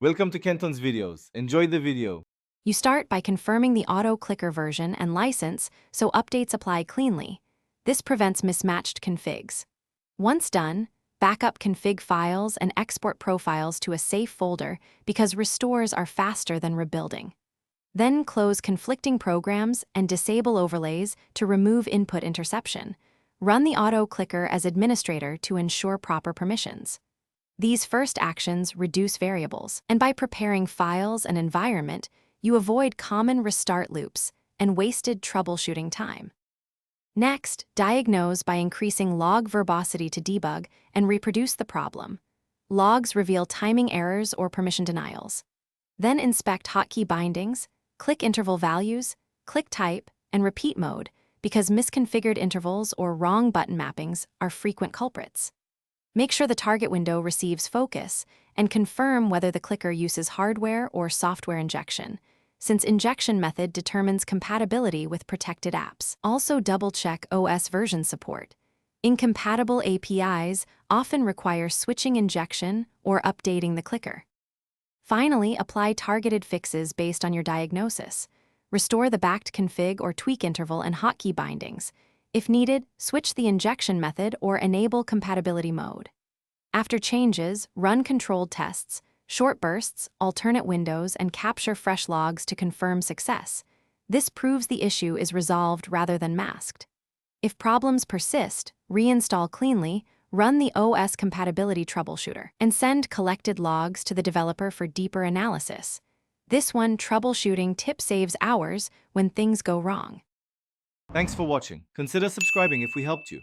Welcome to Kenton's videos. Enjoy the video. You start by confirming the auto-clicker version and license so updates apply cleanly. This prevents mismatched configs. Once done, backup config files and export profiles to a safe folder because restores are faster than rebuilding. Then close conflicting programs and disable overlays to remove input interception. Run the auto-clicker as administrator to ensure proper permissions. These first actions reduce variables, and by preparing files and environment, you avoid common restart loops and wasted troubleshooting time. Next, diagnose by increasing log verbosity to debug and reproduce the problem. Logs reveal timing errors or permission denials. Then inspect hotkey bindings, click interval values, click type, and repeat mode because misconfigured intervals or wrong button mappings are frequent culprits. Make sure the target window receives focus and confirm whether the clicker uses hardware or software injection, since injection method determines compatibility with protected apps. Also double-check OS version support. Incompatible APIs often require switching injection or updating the clicker. Finally, apply targeted fixes based on your diagnosis. Restore the backed config or tweak interval and hotkey bindings. If needed, switch the injection method or enable compatibility mode. After changes, run controlled tests, short bursts, alternate windows, and capture fresh logs to confirm success. This proves the issue is resolved rather than masked. If problems persist, reinstall cleanly, run the OS compatibility troubleshooter, and send collected logs to the developer for deeper analysis. This one troubleshooting tip saves hours when things go wrong. Thanks for watching. Consider subscribing if we helped you.